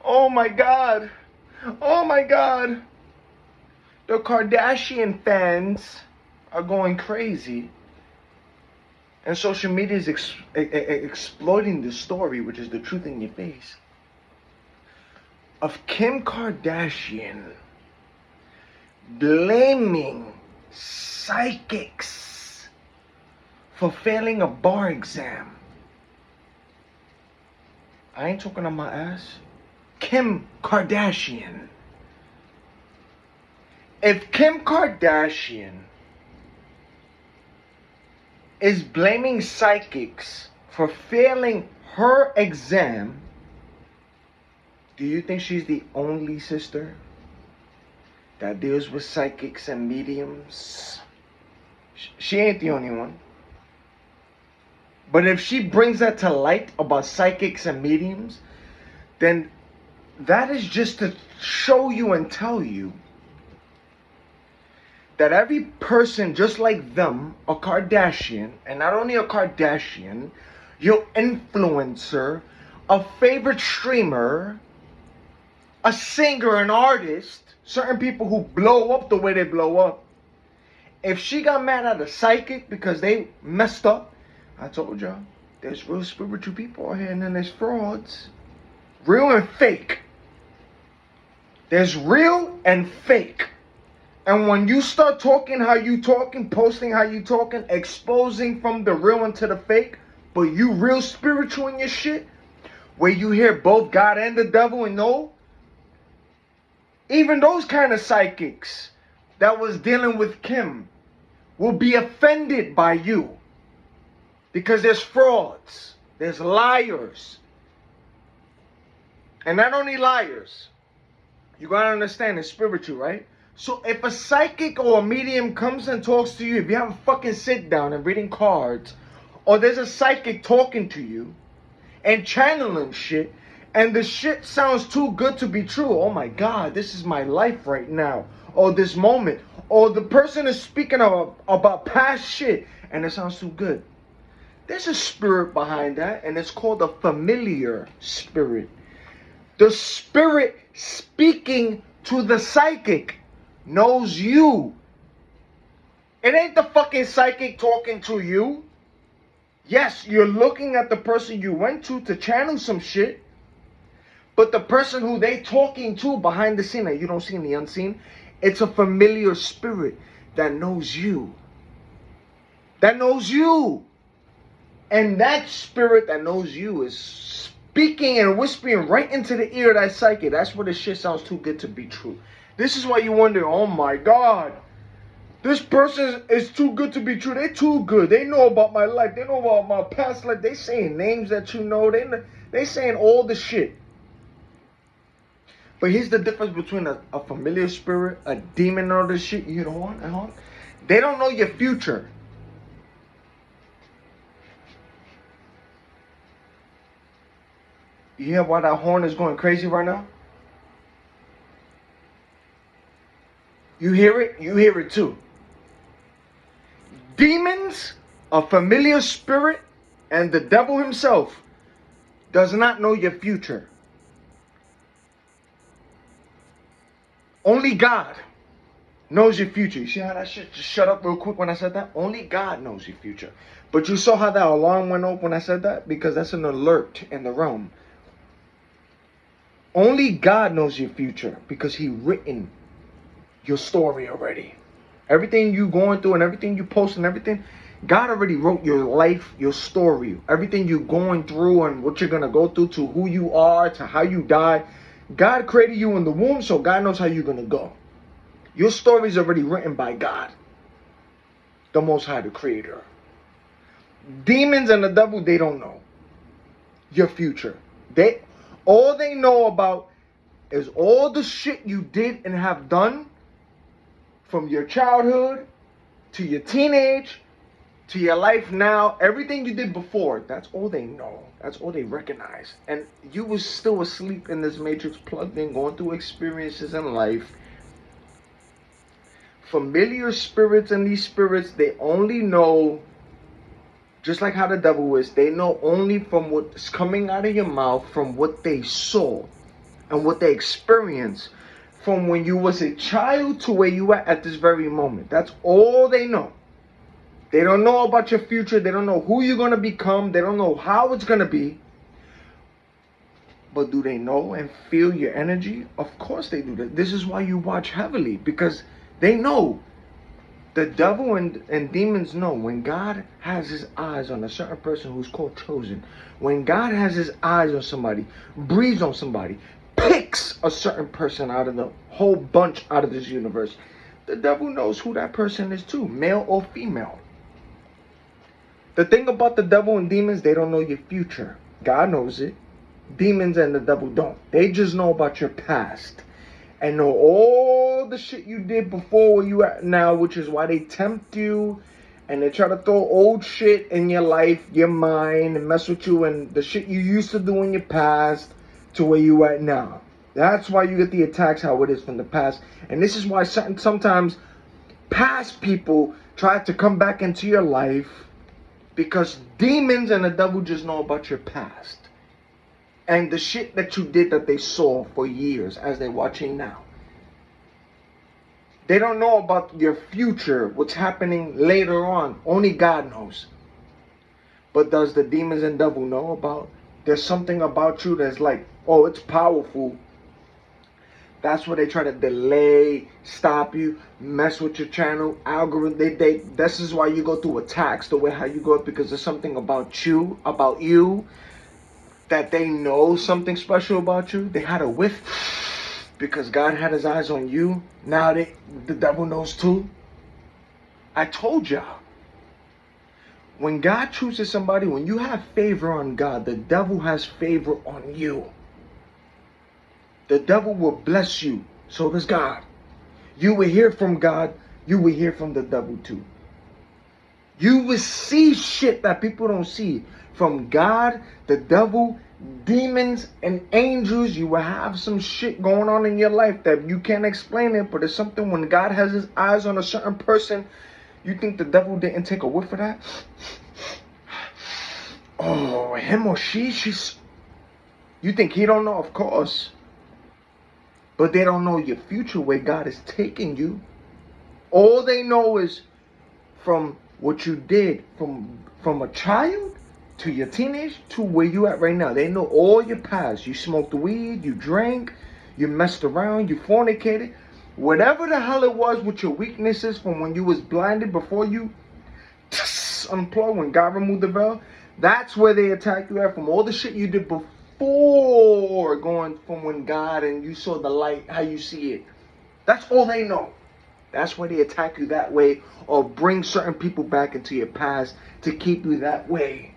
Oh my God. Oh my God. The Kardashian fans are going crazy. And social media is exploiting the story, which is the truth in your face, of Kim Kardashian blaming psychics for failing a bar exam. I ain't talking on my ass. Kim Kardashian. If Kim Kardashian is blaming psychics for failing her exam, do you think she's the only sister that deals with psychics and mediums? She ain't the only one. But if she brings that to light about psychics and mediums, then that is just to show you and tell you that every person just like them, a Kardashian, and not only a Kardashian, your influencer, a favorite streamer, a singer, an artist, certain people who blow up the way they blow up. If she got mad at a psychic because they messed up, I told y'all, there's real spiritual people out here and then there's frauds. Real and fake. There's real and fake. And when you start talking how you talking, posting how you talking, exposing from the real into the fake, but you real spiritual in your shit, where you hear both God and the devil and no, even those kind of psychics that was dealing with Kim will be offended by you. Because there's frauds, there's liars. And not only liars, you gotta understand it's spiritual, right? So if a psychic or a medium comes and talks to you, if you have a fucking sit down and reading cards, or there's a psychic talking to you and channeling shit, and the shit sounds too good to be true. Oh my God, this is my life right now. Or this moment. Or the person is speaking about past shit and it sounds too good. There's a spirit behind that, and it's called a familiar spirit. The spirit speaking to the psychic knows you. It ain't the fucking psychic talking to you. Yes, you're looking at the person you went to channel some shit, but the person who they talking to behind the scene that you don't see in the unseen, it's a familiar spirit that knows you. That knows you. And that spirit that knows you is speaking and whispering right into the ear of that psychic. That's where the shit sounds too good to be true. This is why you wonder, oh my God, this person is too good to be true. They too good. They know about my life. They know about my past life. They saying names that you know. They saying all the shit. But here's the difference between a familiar spirit, a demon, or the shit. You know what? They don't know your future. You hear why that horn is going crazy right now? You hear it? You hear it too. Demons, a familiar spirit, and the devil himself does not know your future. Only God knows your future. You see how that shit just shut up real quick when I said that? Only God knows your future. But you saw how that alarm went off when I said that? Because that's an alert in the realm. Only God knows your future because He written your story already. Everything you going through and everything you post and everything, God already wrote your life, your story. Everything you're going through and what you're going to go through, to who you are, to how you die. God created you in the womb, so God knows how you're going to go. Your story is already written by God, the Most High, the Creator. Demons and the devil, they don't know your future. All they know about is all the shit you did and have done from your childhood to your teenage to your life now. Everything you did before, that's all they know. That's all they recognize. And you was still asleep in this matrix, plugged in, going through experiences in life. Familiar spirits and these spirits, they only know, just like how the devil is, they know only from what's coming out of your mouth, from what they saw. and what they experience from when you was a child to where you at this very moment. That's all they know. They don't know about your future. They don't know who you're going to become. They don't know how it's going to be. But do they know and feel your energy? Of course they do. This is why you watch heavily, because they know. The devil and demons know when God has his eyes on a certain person who's called chosen. When God has his eyes on somebody, breathes on somebody, picks a certain person out of the whole bunch out of this universe, the devil knows who that person is too, male or female. The thing about the devil and demons, they don't know your future. God knows it. Demons and the devil don't. They just know about your past and know all the shit you did before where you at now, which is why they tempt you and they try to throw old shit in your life, your mind, and mess with you and the shit you used to do in your past to where you at now. That's why you get the attacks how it is from the past. And this is why sometimes past people try to come back into your life, because demons and the devil just know about your past and the shit that you did that they saw for years as they're watching now. They don't know about your future, what's happening later on. Only God knows. But does the demons and devil know about? There's something about you that's like, oh, it's powerful. That's where they try to delay, stop you, mess with your channel, algorithm. This is why you go through attacks, the way how you go, because there's something about you, that they know something special about you. They had a whiff because God had his eyes on you. Now the devil knows too. I told y'all. When God chooses somebody, when you have favor on God, the devil has favor on you. The devil will bless you. So does God. You will hear from God. You will hear from the devil too. You will see shit that people don't see. From God, the devil, demons, and angels. You will have some shit going on in your life that you can't explain it. But it's something when God has his eyes on a certain person. You think the devil didn't take a whiff of that? Oh, him or she's... You think he don't know? Of course. But they don't know your future, where God is taking you. All they know is from what you did from a child to your teenage to where you at right now. They know all your past. You smoked weed, you drank, you messed around, you fornicated. Whatever the hell it was with your weaknesses from when you was blinded before you unplugged, when God removed the veil, that's where they attack you at, from all the shit you did before going from when God and you saw the light, how you see it. That's all they know. That's why they attack you that way, or bring certain people back into your past to keep you that way.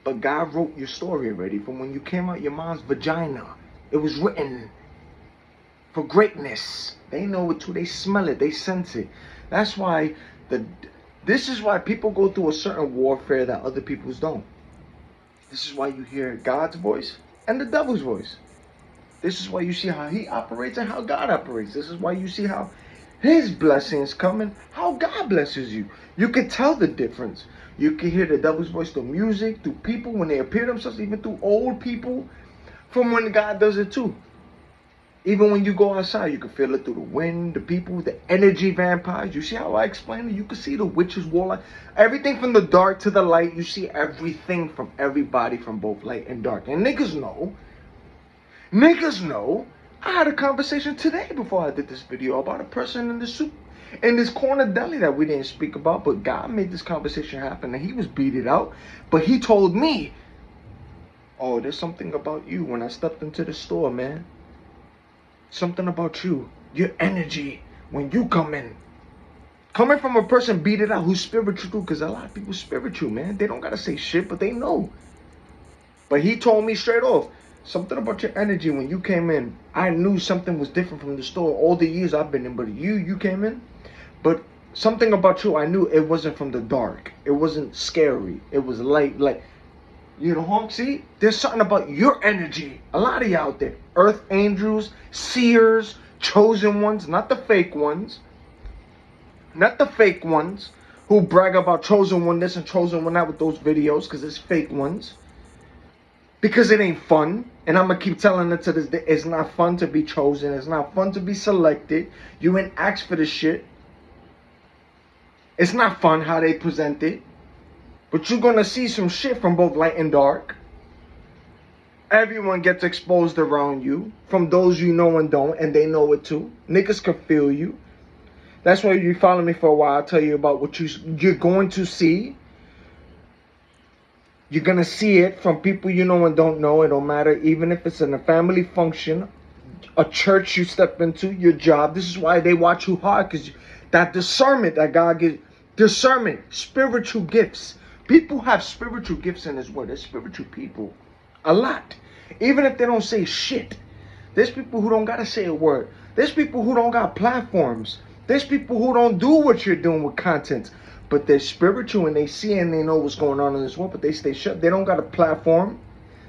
But God wrote your story already from when you came out your mom's vagina. It was written for greatness. They know it too. They smell it. They sense it. That's why this is why people go through a certain warfare that other people's don't. This is why you hear God's voice and the devil's voice. This is why you see how he operates and how God operates. This is why you see how his blessings come and how God blesses you. You can tell the difference. You can hear the devil's voice through music, through people when they appear themselves, even through old people, from when God does it too. Even when you go outside, you can feel it through the wind, the people, the energy vampires. You see how I explain it? You can see the witches, warlock, everything from the dark to the light. You see everything from everybody from both light and dark. And niggas know. Niggas know. I had a conversation today before I did this video about a person in this corner deli that we didn't speak about, but God made this conversation happen, and he was beaten out. But he told me, oh, there's something about you when I stepped into the store, man. Something about you, your energy, when you come in. Coming from a person beat it out who's spiritual too, because a lot of people spiritual, man. They don't got to say shit, but they know. But he told me straight off, something about your energy when you came in. I knew something was different from the store all the years I've been in, but you came in. But something about you, I knew it wasn't from the dark. It wasn't scary. It was light, like, you know, see? There's something about your energy. A lot of you out there. Earth angels, seers, chosen ones, not the fake ones. Not the fake ones who brag about chosen one this and chosen one that with those videos, because it's fake ones. Because it ain't fun. And I'm going to keep telling it to this day. It's not fun to be chosen. It's not fun to be selected. You ain't asked for this shit. It's not fun how they present it. But you're going to see some shit from both light and dark. Everyone gets exposed around you. From those you know and don't. And they know it too. Niggas can feel you. That's why you follow me for a while. I'll tell you about what you're going to see. You're going to see it from people you know and don't know. It don't matter. Even if it's in a family function, a church you step into, your job. This is why they watch you hard. Because that discernment that God gives. Discernment. Spiritual gifts. People have spiritual gifts in this world. They're spiritual people. A lot. Even if they don't say shit. There's people who don't got to say a word. There's people who don't got platforms. There's people who don't do what you're doing with content. But they're spiritual and they see and they know what's going on in this world. But they stay shut. They don't got a platform.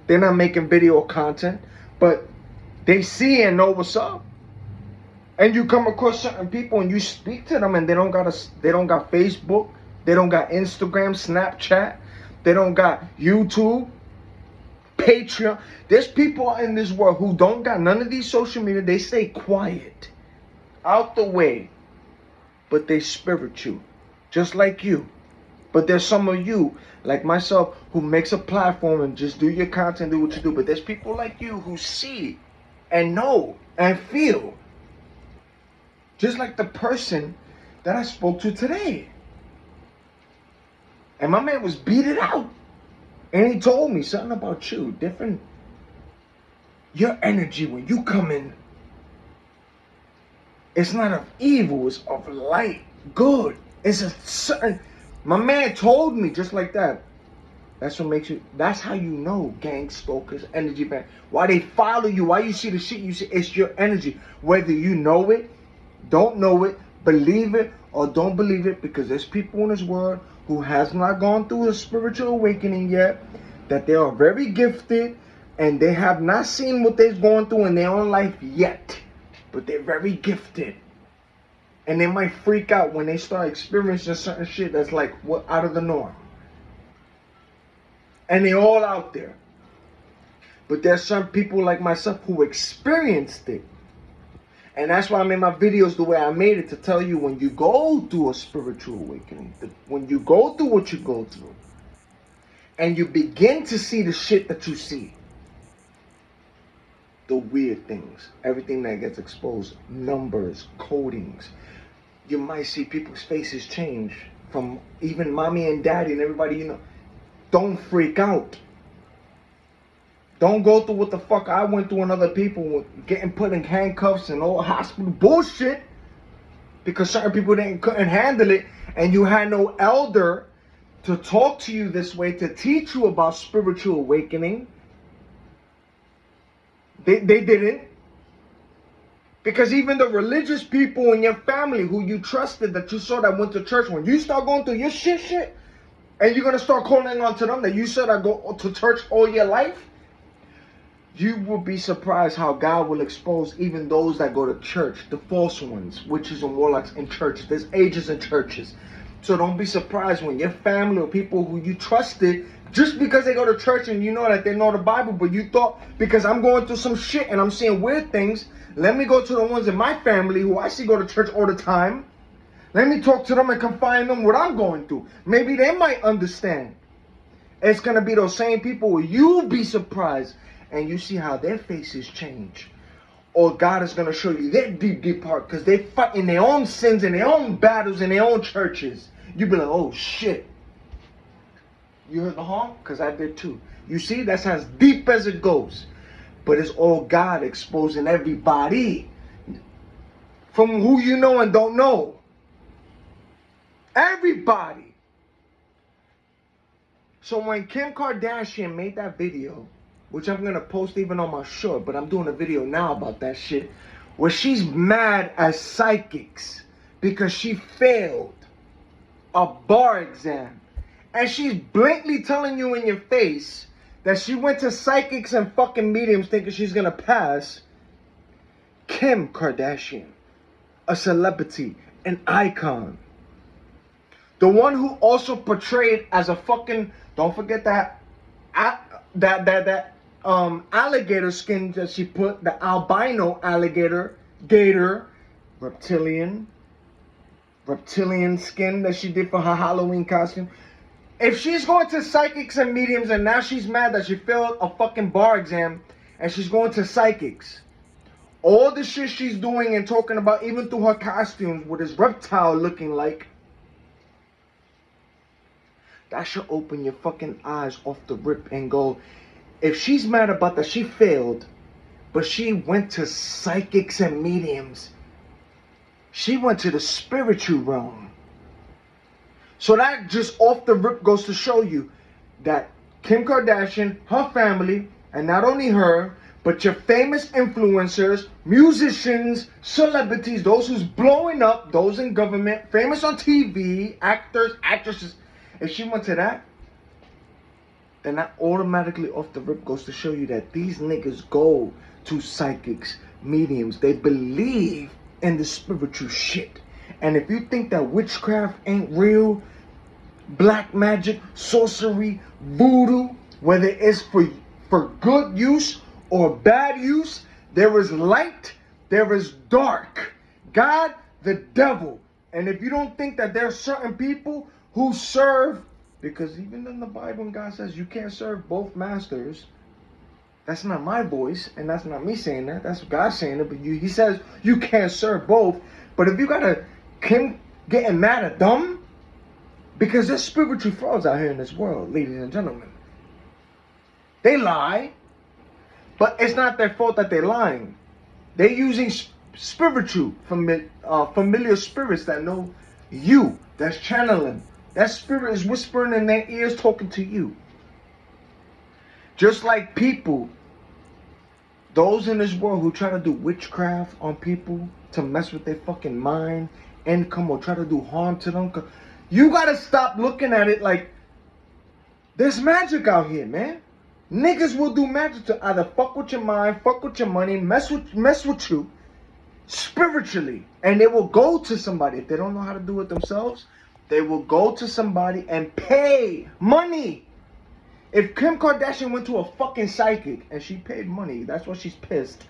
They're not making video content. But they see and know what's up. And you come across certain people and you speak to them and they don't got Facebook. They don't got Instagram, Snapchat. They don't got YouTube, Patreon. There's people in this world who don't got none of these social media. They stay quiet, out the way. But they spiritual, just like you. But there's some of you, like myself, who makes a platform and just do your content, do what you do. But there's people like you who see and know and feel. Just like the person that I spoke to today. And my man was beat it out. And he told me something about you. Different. Your energy when you come in. It's not of evil. It's of light. Good. It's a certain. My man told me just like that. That's what makes you. That's how you know gang stalkers, energy band. Why they follow you. Why you see the shit you see. It's your energy. Whether you know it, don't know it, believe it, or don't believe it. Because there's people in this world who has not gone through a spiritual awakening yet, that they are very gifted, and they have not seen what they're going through in their own life yet, but they're very gifted, and they might freak out when they start experiencing certain shit that's like what out of the norm, and they're all out there. But there's some people like myself who experienced it. And that's why I made my videos the way I made it, to tell you when you go through a spiritual awakening, when you go through what you go through, and you begin to see the shit that you see, the weird things, everything that gets exposed, numbers, codings, you might see people's faces change, from even mommy and daddy and everybody you know. Don't freak out. Don't go through what the fuck I went through and other people getting put in handcuffs and all hospital bullshit because certain people couldn't handle it, and you had no elder to talk to you this way, to teach you about spiritual awakening. They didn't. Because even the religious people in your family who you trusted, that you saw that went to church, when you start going through your shit, and you're going to start calling on to them that you said I go to church all your life, you will be surprised how God will expose even those that go to church, the false ones, witches and warlocks in churches. There's ages in churches. So don't be surprised when your family or people who you trusted, just because they go to church and you know that they know the Bible, but you thought, because I'm going through some shit and I'm seeing weird things, let me go to the ones in my family who I see go to church all the time. Let me talk to them and confide in them what I'm going through. Maybe they might understand. It's going to be those same people where you'll be surprised and you see how their faces change. Or God is going to show you their deep heart, because they fight in their own sins and their own battles in their own churches. You be like, oh shit. You heard the honk? Because I did too. You see, that's as deep as it goes. But it's all God exposing everybody. From who you know and don't know. Everybody. So when Kim Kardashian made that video, which I'm going to post even on my short, but I'm doing a video now about that shit, where she's mad at psychics because she failed a bar exam. And she's blatantly telling you in your face that she went to psychics and fucking mediums thinking she's going to pass. Kim Kardashian, a celebrity, an icon. The one who also portrayed as a fucking, don't forget that alligator skin that she put, the albino alligator, gator, reptilian skin that she did for her Halloween costume. If she's going to psychics and mediums and now she's mad that she failed a fucking bar exam and she's going to psychics, all the shit she's doing and talking about, even through her costumes with this reptile looking like, that should open your fucking eyes off the rip and go, if she's mad about that she failed, but she went to psychics and mediums, she went to the spiritual realm. So that just off the rip goes to show you that Kim Kardashian, her family, and not only her, but your famous influencers, musicians, celebrities, those who's blowing up, those in government, famous on TV, actors, actresses, if she went to that, then that automatically off the rip goes to show you that these niggas go to psychics, mediums. They believe in the spiritual shit. And if you think that witchcraft ain't real, black magic, sorcery, voodoo, whether it's for good use or bad use, there is light, there is dark. God, the devil. And if you don't think that there are certain people who serve, because even in the Bible, God says you can't serve both masters. That's not my voice, and that's not me saying that. That's God saying it. But He says you can't serve both. But if you got Kim getting mad at them, because there's spiritual frauds out here in this world, ladies and gentlemen. They lie, but it's not their fault that they're lying. They're using spiritual, familiar spirits that know you, that's channeling. That spirit is whispering in their ears, talking to you. Just like people, those in this world who try to do witchcraft on people to mess with their fucking mind, income, or try to do harm to them. You gotta stop looking at it like there's magic out here, man. Niggas will do magic to either fuck with your mind, fuck with your money, mess with you spiritually, and they will go to somebody. If they don't know how to do it themselves, they will go to somebody and pay money. If Kim Kardashian went to a fucking psychic and she paid money, that's why she's pissed.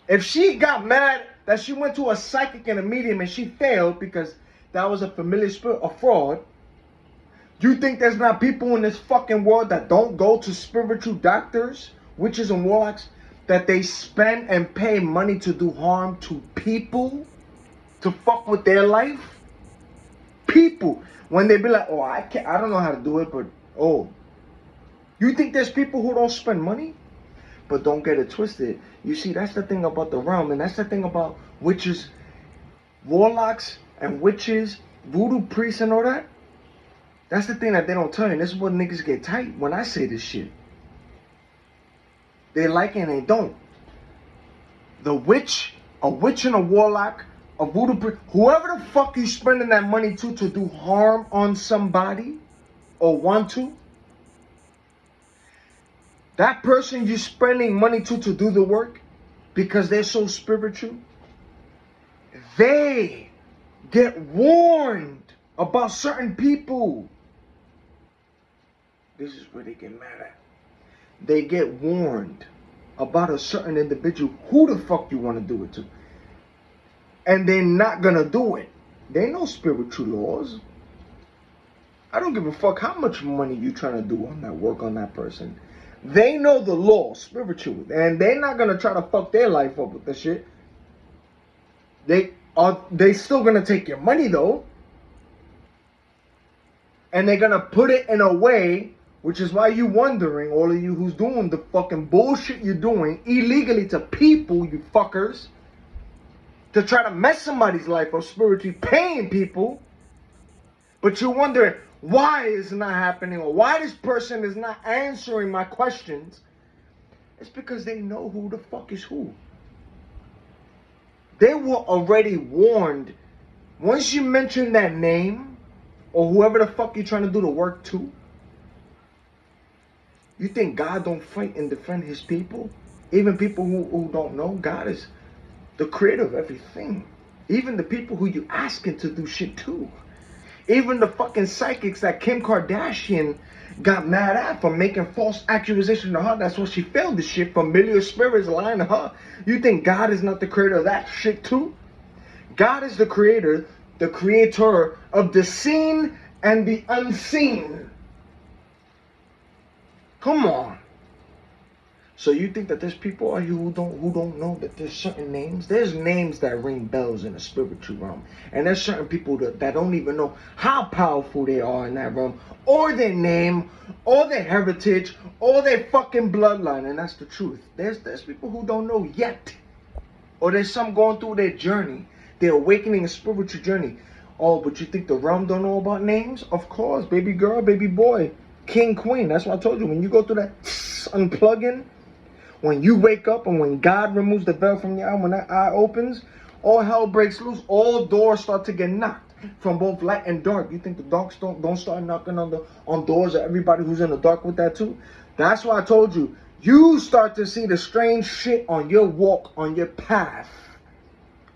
If she got mad that she went to a psychic and a medium and she failed because that was a familiar spirit, a fraud, you think there's not people in this fucking world that don't go to spiritual doctors, witches and warlocks, that they spend and pay money to do harm to people, to fuck with their life? People, when they be like, oh, I don't know how to do it, but oh, you think there's people who don't spend money? But don't get it twisted. You see, that's the thing about the realm, and that's the thing about witches, warlocks, and witches, voodoo priests, and all that. That's the thing that they don't tell you. And this is what niggas get tight when I say this shit. They like it and they don't. The witch, a witch and a warlock, a voodoo priest, whoever the fuck you spending that money to do harm on somebody or want to, that person you're spending money to do the work because they're so spiritual, they get warned about certain people. This is where they get mad at. They get warned about a certain individual, who the fuck you want to do it to. And they're not going to do it. They know spiritual laws. I don't give a fuck how much money you trying to do on that work on that person. They know the law, spiritual, and they're not gonna try to fuck their life up with the shit. They still gonna take your money though, and they're gonna put it in a way, which is why you wondering, all of you who's doing the fucking bullshit you're doing illegally to people, you fuckers, to try to mess somebody's life up spiritually, paying people, but you're wondering why it's not happening or why this person is not answering my questions. It's because they know who the fuck is who. They were already warned. Once you mention that name or whoever the fuck you're trying to do the work to, you think God don't fight and defend his people? Even people who don't know, God is the creator of everything. Even the people who you asking to do shit to. Even the fucking psychics that Kim Kardashian got mad at for making false accusations to her. That's why she failed the shit. Familiar spirits lying to her. You think God is not the creator of that shit too? God is the creator of the seen and the unseen. Come on. So you think that there's people out here who don't know that there's certain names? There's names that ring bells in the spiritual realm. And there's certain people that don't even know how powerful they are in that realm, or their name, or their heritage, or their fucking bloodline. And that's the truth. There's people who don't know yet. Or there's some going through their journey. Their awakening a spiritual journey. Oh, but you think the realm don't know about names? Of course, baby girl, baby boy, king, queen. That's what I told you. When you go through that unplugging, when you wake up and when God removes the veil from your eye, when that eye opens, all hell breaks loose. All doors start to get knocked from both light and dark. You think the darks don't start knocking on doors of everybody who's in the dark with that too? That's why I told you. You start to see the strange shit on your walk, on your path.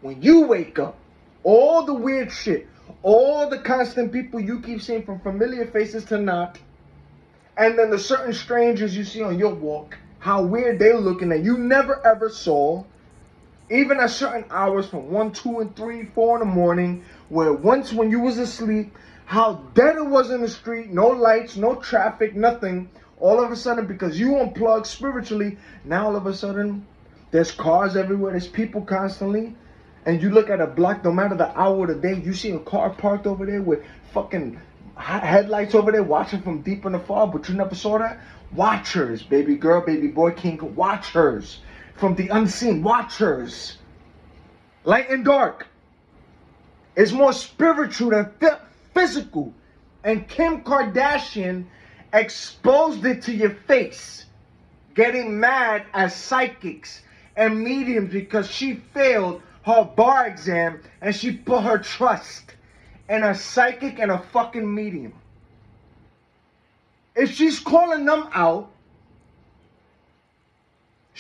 When you wake up, all the weird shit, all the constant people you keep seeing from familiar faces to not, and then the certain strangers you see on your walk, how weird they're looking that you never ever saw, even at certain hours from 1, 2, and 3, 4 in the morning, where once when you was asleep, how dead it was in the street, no lights, no traffic, nothing. All of a sudden, because you unplugged spiritually, now all of a sudden, there's cars everywhere, there's people constantly, and you look at a block, no matter the hour of the day, you see a car parked over there with fucking headlights over there watching from deep in the far, but you never saw that? Watchers, baby girl, baby boy, king, watchers. From the unseen, watchers. Light and dark. It's more spiritual than physical. And Kim Kardashian exposed it to your face. Getting mad at psychics and mediums because she failed her bar exam and she put her trust in a psychic and a fucking medium. If she's calling them out,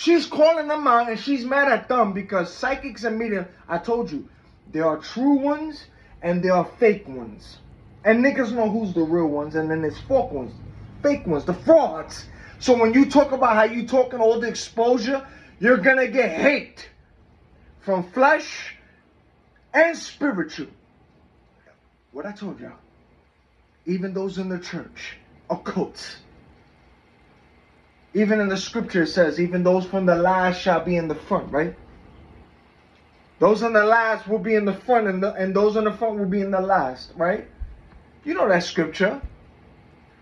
and she's mad at them because psychics and mediums, I told you, there are true ones and there are fake ones. And niggas know who's the real ones, and then there's fake ones, the frauds. So when you talk about how you talking all the exposure, you're gonna get hate from flesh and spiritual. What I told y'all, even those in the church, occults. Even in the scripture it says, even those from the last shall be in the front, right? Those in the last will be in the front, and those in the front will be in the last, right? You know that scripture.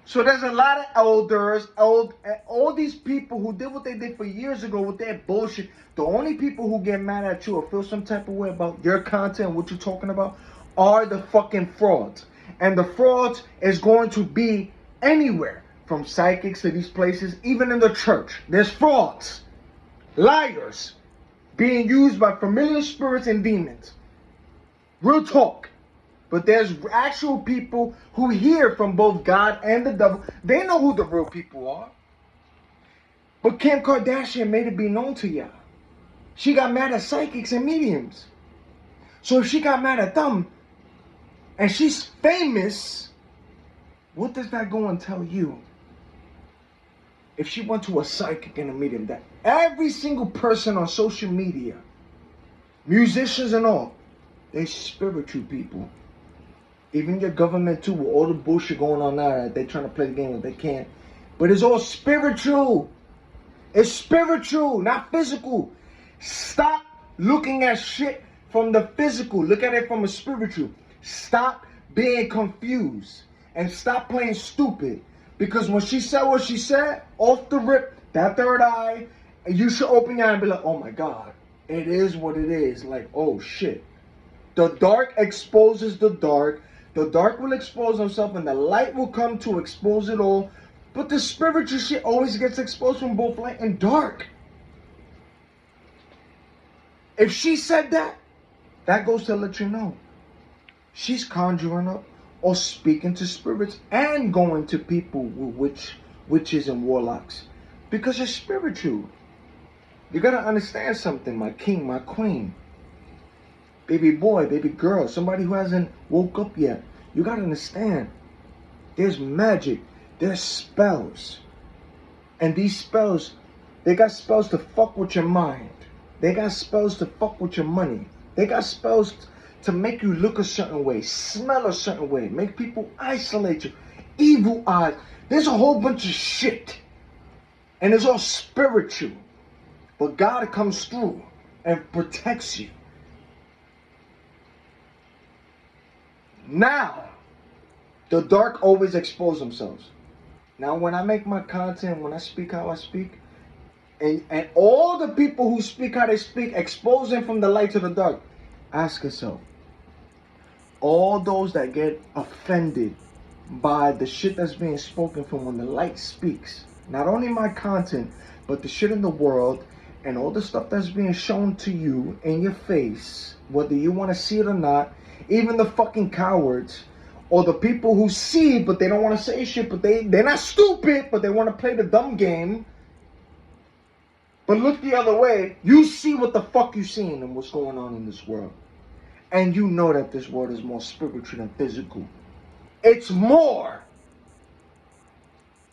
So there's a lot of elders, all these people who did what they did for years ago with their bullshit. The only people who get mad at you or feel some type of way about your content, what you're talking about, are the fucking frauds. And the frauds is going to be anywhere, from psychics to these places, even in the church. There's frauds, liars, being used by familiar spirits and demons. Real talk. But there's actual people who hear from both God and the devil. They know who the real people are. But Kim Kardashian made it be known to y'all. She got mad at psychics and mediums. So if she got mad at them, and she's famous, what does that go and tell you? If she went to a psychic and a medium, that every single person on social media, musicians and all, they're spiritual people. Even your government too, with all the bullshit going on now, they're trying to play the game that they can't. But it's all spiritual. It's spiritual, not physical. Stop looking at shit from the physical. Look at it from a spiritual. Stop being confused. And stop playing stupid. Because when she said what she said, off the rip, that third eye, you should open your eye and be like, oh my God, it is what it is. Like, oh shit. The dark exposes the dark. The dark will expose himself and the light will come to expose it all. But the spiritual shit always gets exposed from both light and dark. If she said that, that goes to let you know. She's conjuring up or speaking to spirits and going to people with witches and warlocks. Because it's spiritual. You gotta understand something, my king, my queen. Baby boy, baby girl, somebody who hasn't woke up yet. You gotta understand. There's magic. There's spells. And these spells, they got spells to fuck with your mind. They got spells to fuck with your money. They got spells to make you look a certain way, smell a certain way, make people isolate you. Evil eyes. There's a whole bunch of shit. And it's all spiritual. But God comes through and protects you. Now, the dark always expose themselves. Now, when I make my content, when I speak how I speak, and all the people who speak how they speak, exposing from the light to the dark, ask yourself, all those that get offended by the shit that's being spoken from when the light speaks, not only my content, but the shit in the world, and all the stuff that's being shown to you in your face, whether you want to see it or not, even the fucking cowards, or the people who see but they don't want to say shit, but they're not stupid, but they want to play the dumb game. But look the other way, you see what the fuck you seeing and what's going on in this world. And you know that this world is more spiritual than physical. It's more.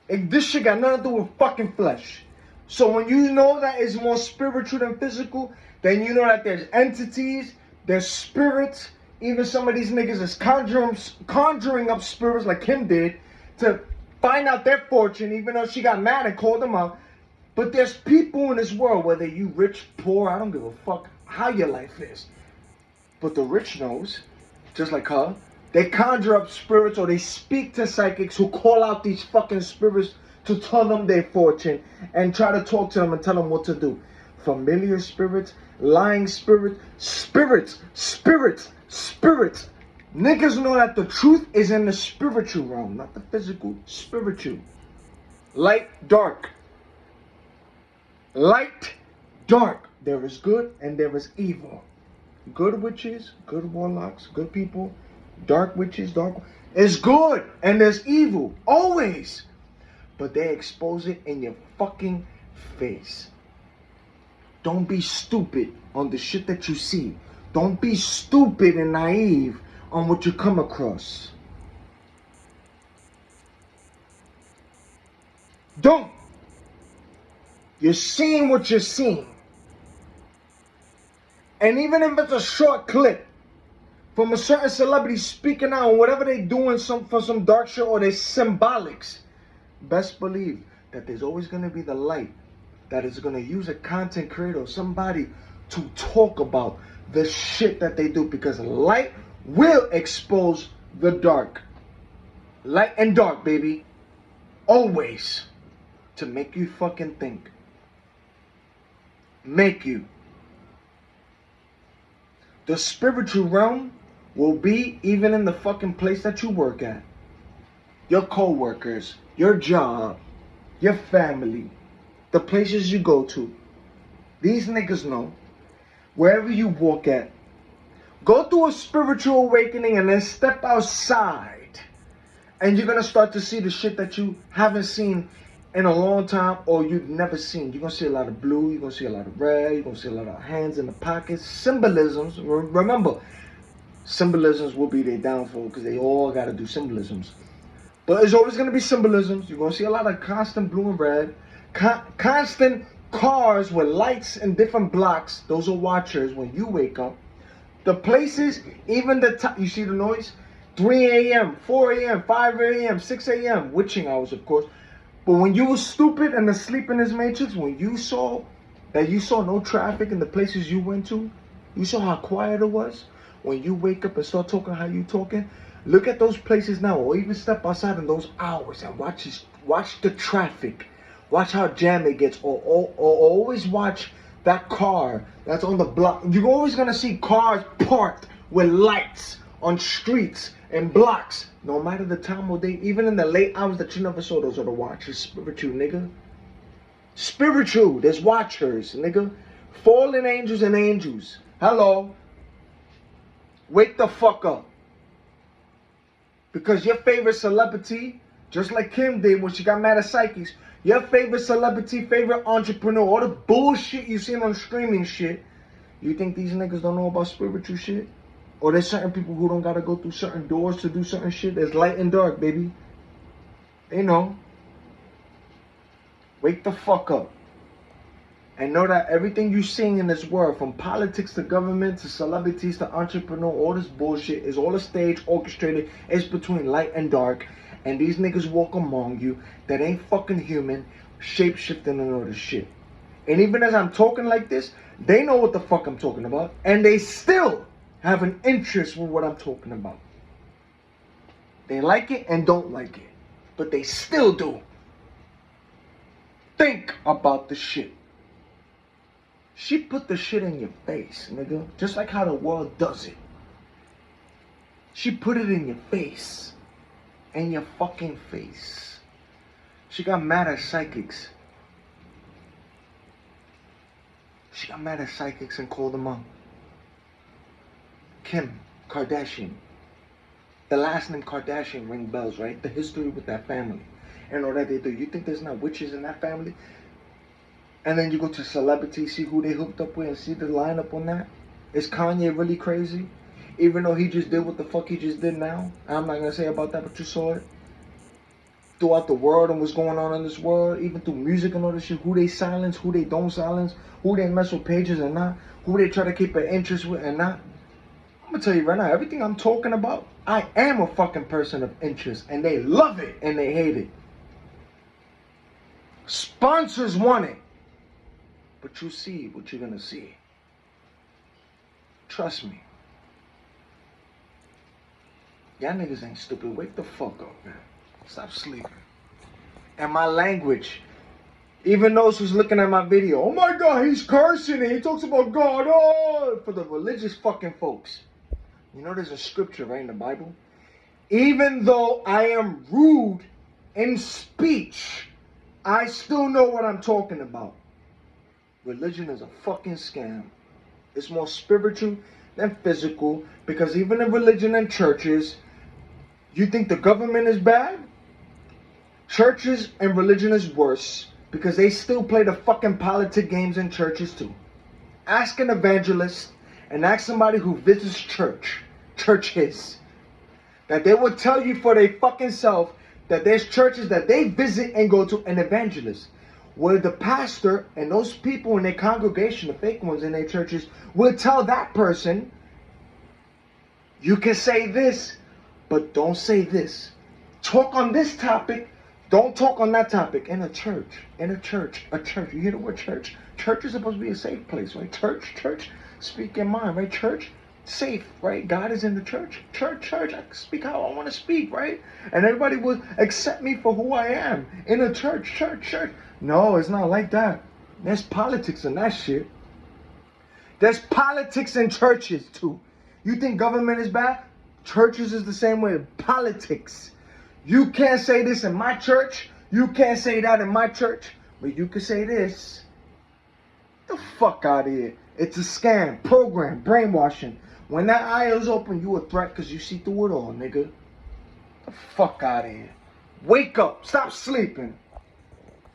This shit got nothing to do with fucking flesh. So when you know that it's more spiritual than physical, then you know that there's entities, there's spirits. Even some of these niggas is conjuring up spirits like Kim did to find out their fortune, even though she got mad and called them out. But there's people in this world, whether you rich, poor, I don't give a fuck how your life is. But the rich knows, just like her, they conjure up spirits or they speak to psychics who call out these fucking spirits to tell them their fortune and try to talk to them and tell them what to do. Familiar spirits, lying spirits, spirits. Niggas know that the truth is in the spiritual realm, not the physical, spiritual. Light, dark. Light, dark. There is good and there is evil. Good witches, good warlocks, good people. Dark witches, dark. It's good and there's evil. Always. But they expose it in your fucking face. Don't be stupid on the shit that you see. Don't be stupid and naive on what you come across. Don't. You're seeing what you're seeing. And even if it's a short clip from a certain celebrity speaking out on whatever they're doing for some dark shit or their symbolics, best believe that there's always going to be the light that is going to use a content creator or somebody to talk about the shit that they do, because light will expose the dark. Light and dark, baby. Always. To make you fucking think. Make you. The spiritual realm will be even in the fucking place that you work at. Your co-workers, your job, your family, the places you go to. These niggas know. Wherever you walk at, go through a spiritual awakening and then step outside. And you're going to start to see the shit that you haven't seen in a long time or you've never seen. You're going to see a lot of blue, you're going to see a lot of red, you're going to see a lot of hands in the pockets. Symbolisms. Remember, symbolisms will be their downfall because they all got to do symbolisms. But there's always going to be symbolisms. You're going to see a lot of constant blue and red. Constant cars with lights in different blocks. Those are watchers when you wake up. The places, even the time, you see the noise? 3 a.m., 4 a.m., 5 a.m., 6 a.m., witching hours, of course. But when you were stupid and asleep in this matrix, when you saw that you saw no traffic in the places you went to, you saw how quiet it was. When you wake up and start talking how you talking, look at those places now, or even step outside in those hours and watch the traffic. Watch how jammed it gets, or always watch that car that's on the block. You're always gonna see cars parked with lights on streets and blocks, no matter the time or day, even in the late hours that you never saw. Those are the watchers. Spiritual, nigga. Spiritual. There's watchers, nigga. Fallen angels and angels. Hello. Wake the fuck up. Because your favorite celebrity, just like Kim did when she got mad at psychics, your favorite celebrity, favorite entrepreneur, all the bullshit you seen on streaming shit, you think these niggas don't know about spiritual shit? Or there's certain people who don't gotta go through certain doors to do certain shit? There's light and dark, baby. They know. Wake the fuck up. And know that everything you're seeing in this world, from politics to government to celebrities to entrepreneur, all this bullshit is all a stage orchestrated. It's between light and dark. And these niggas walk among you that ain't fucking human, shape-shifting and all this shit. And even as I'm talking like this, they know what the fuck I'm talking about. And they still have an interest with what I'm talking about. They like it and don't like it. But they still do. Think about the shit. She put the shit in your face, nigga. Just like how the world does it. She put it in your face. In your fucking face. She got mad at psychics. She got mad at psychics and called them out. Kim Kardashian. The last name Kardashian ring bells, right? The history with that family. And all that they do. You think there's not witches in that family? And then you go to celebrities, see who they hooked up with, and see the lineup on that. Is Kanye really crazy? Even though he just did what the fuck he just did now. I'm not going to say about that, but you saw it. Throughout the world and what's going on in this world. Even through music and all this shit. Who they silence, who they don't silence. Who they mess with pages and not. Who they try to keep an interest with and not. I'm going to tell you right now, everything I'm talking about, I am a fucking person of interest. And they love it and they hate it. Sponsors want it. But you see what you're going to see. Trust me. Y'all niggas ain't stupid. Wake the fuck up, man. Stop sleeping. And my language. Even those who's looking at my video. Oh my God, he's cursing and he talks about God. Oh, for the religious fucking folks. You know there's a scripture, right, in the Bible? Even though I am rude in speech, I still know what I'm talking about. Religion is a fucking scam. It's more spiritual than physical. Because even in religion and churches, you think the government is bad? Churches and religion is worse. Because they still play the fucking politic games in churches too. Ask an evangelist and ask somebody who visits churches, that they will tell you for their fucking self that there's churches that they visit and go to an evangelist. Where the pastor and those people in their congregation, the fake ones in their churches, will tell that person, you can say this, but don't say this. Talk on this topic, don't talk on that topic. In a church. You hear the word church? Church is supposed to be a safe place, right? Church, speak your mind, right? Church, safe, right? God is in the church. Church, I can speak how I want to speak, right? And everybody will accept me for who I am. In a church. No, it's not like that. There's politics in that shit. There's politics in churches too. You think government is bad? Churches is the same way. Politics. You can't say this in my church. You can't say that in my church. But you can say this. Get the fuck out of here. It's a scam, program, brainwashing. When that eye is open, you a threat because you see through it all, nigga. Get the fuck out of here. Wake up. Stop sleeping.